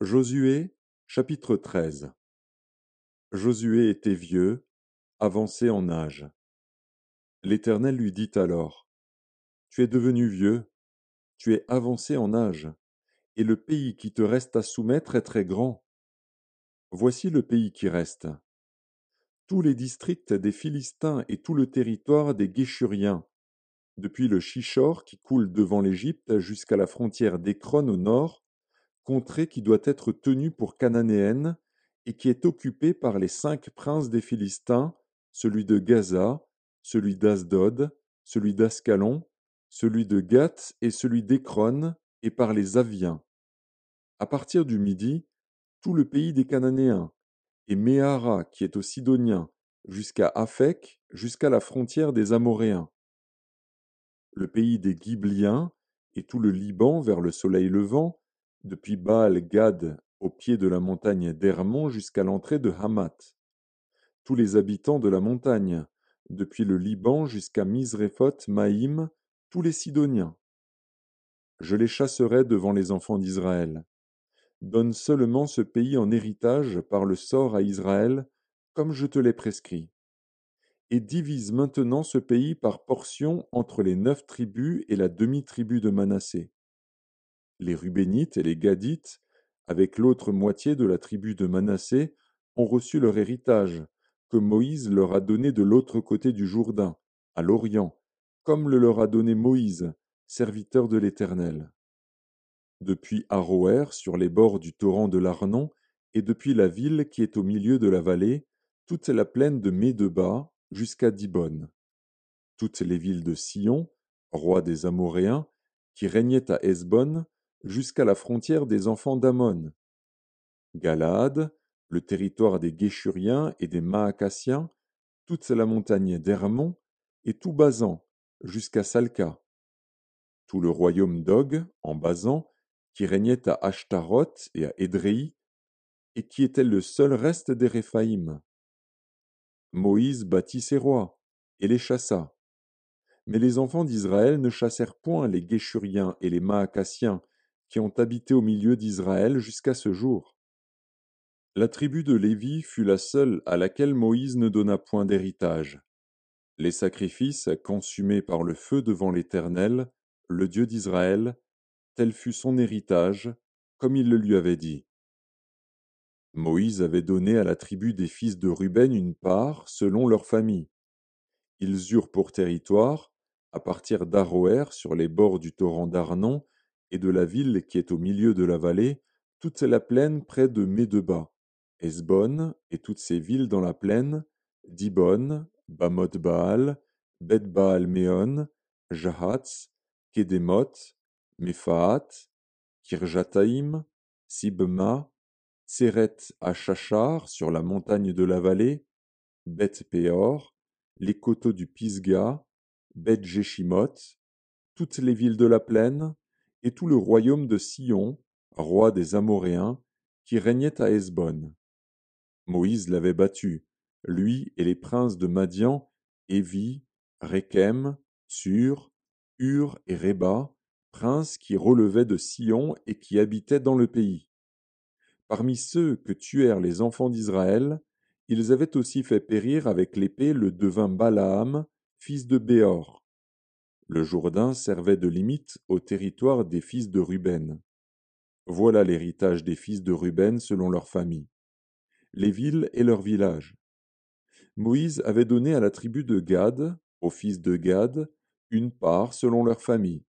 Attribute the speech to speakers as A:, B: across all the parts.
A: Josué, chapitre 13. Josué était vieux, avancé en âge. L'Éternel lui dit alors, Tu es devenu vieux, tu es avancé en âge, et le pays qui te reste à soumettre est très grand. Voici le pays qui reste. Tous les districts des Philistins et tout le territoire des Guéshuriens, depuis le Shishor qui coule devant l'Égypte jusqu'à la frontière d'Écron au nord, contrée qui doit être tenue pour cananéenne et qui est occupée par les 5 princes des Philistins, celui de Gaza, celui d'Asdod, celui d'Ascalon, celui de Gath et celui d'Écron, et par les Aviens. À partir du midi, tout le pays des Cananéens, et Méhara qui est aux Sidoniens, jusqu'à Aphek, jusqu'à la frontière des Amoréens. Le pays des Ghibliens et tout le Liban vers le soleil levant, depuis Baal-Gad au pied de la montagne d'Hermon jusqu'à l'entrée de Hamath. Tous les habitants de la montagne, depuis le Liban jusqu'à Misréphoth-Maïm, tous les Sidoniens. Je les chasserai devant les enfants d'Israël. Donne seulement ce pays en héritage par le sort à Israël, comme je te l'ai prescrit. Et divise maintenant ce pays par portions entre les 9 tribus et la demi-tribu de Manassé. Les Rubénites et les Gadites, avec l'autre moitié de la tribu de Manassé, ont reçu leur héritage, que Moïse leur a donné de l'autre côté du Jourdain, à l'Orient, comme le leur a donné Moïse, serviteur de l'Éternel. Depuis Aroër, sur les bords du torrent de l'Arnon, et depuis la ville qui est au milieu de la vallée, toute la plaine de Médeba, jusqu'à Dibon. Toutes les villes de Sion, roi des Amoréens, qui régnaient à Hesbon, jusqu'à la frontière des enfants d'Ammon. Galaad, le territoire des Guéshuriens et des Maacassiens, toute la montagne d'Hermon, et tout Basan, jusqu'à Salca. Tout le royaume d'Og, en Basan, qui régnait à Ashtaroth et à Édréi, et qui était le seul reste des Réphaïm. Moïse bâtit ses rois, et les chassa. Mais les enfants d'Israël ne chassèrent point les Guéshuriens et les Maacassiens, qui ont habité au milieu d'Israël jusqu'à ce jour. La tribu de Lévi fut la seule à laquelle Moïse ne donna point d'héritage. Les sacrifices consumés par le feu devant l'Éternel, le Dieu d'Israël, tel fut son héritage, comme il le lui avait dit. Moïse avait donné à la tribu des fils de Ruben une part selon leur famille. Ils eurent pour territoire, à partir d'Aroër sur les bords du torrent d'Arnon et de la ville qui est au milieu de la vallée, toute la plaine près de Médeba, Hesbon et toutes ses villes dans la plaine, Dibon, Bamoth-Baal, Beth-Baal-Méon, Jahatz, Kédémoth, Méphaat, Kirjataïm, Sibma, Tseret à Chachar sur la montagne de la vallée, Beth-Péor, les coteaux du Pisga, Beth-Jéchimoth, toutes les villes de la plaine, et tout le royaume de Sion, roi des Amoréens, qui régnait à Hesbon. Moïse l'avait battu, lui et les princes de Madian, Évi, Rékem, Sur, Hur et Réba, princes qui relevaient de Sion et qui habitaient dans le pays. Parmi ceux que tuèrent les enfants d'Israël, ils avaient aussi fait périr avec l'épée le devin Balaam, fils de Béor. Le Jourdain servait de limite au territoire des fils de Ruben. Voilà l'héritage des fils de Ruben selon leur famille, les villes et leurs villages. Moïse avait donné à la tribu de Gad, aux fils de Gad, une part selon leur famille.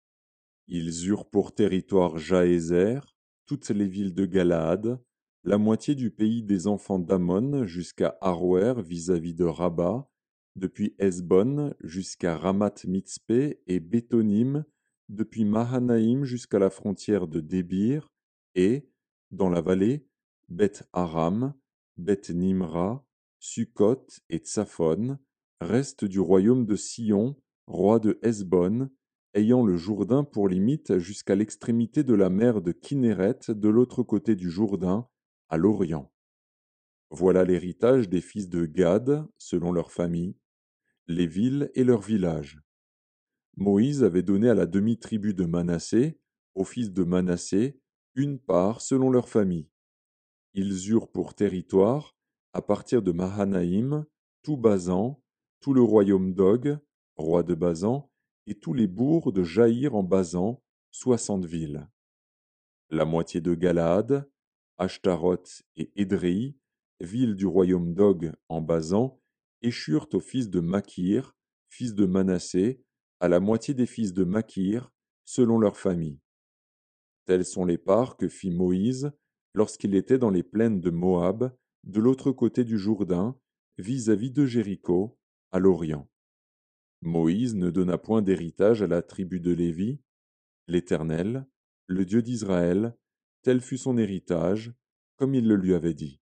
A: Ils eurent pour territoire Jaézer, toutes les villes de Galaad, la moitié du pays des enfants d'Ammon jusqu'à Aroër vis-à-vis de Rabat, depuis Hesbon jusqu'à Ramath-Mitzpé et Bétonim, depuis Mahanaïm jusqu'à la frontière de Débir, et, dans la vallée, Beth-Aram, Beth-Nimra, Sukkot et Tsaphon, reste du royaume de Sion, roi de Hesbon, ayant le Jourdain pour limite jusqu'à l'extrémité de la mer de Kinéret de l'autre côté du Jourdain, à l'Orient. Voilà l'héritage des fils de Gad, selon leur famille, les villes et leurs villages. Moïse avait donné à la demi-tribu de Manassé, aux fils de Manassé, une part selon leur famille. Ils eurent pour territoire, à partir de Mahanaïm, tout Basan, tout le royaume d'Og, roi de Basan, et tous les bourgs de Jaïr en Basan, 60 villes. La moitié de Galaad, Ashtaroth et Édréi, villes du royaume d'Og en Basan, échurent aux fils de Makir, fils de Manassé, à la moitié des fils de Makir, selon leurs familles. Telles sont les parts que fit Moïse lorsqu'il était dans les plaines de Moab, de l'autre côté du Jourdain, vis-à-vis de Jéricho, à l'Orient. Moïse ne donna point d'héritage à la tribu de Lévi. L'Éternel, le Dieu d'Israël, tel fut son héritage, comme il le lui avait dit.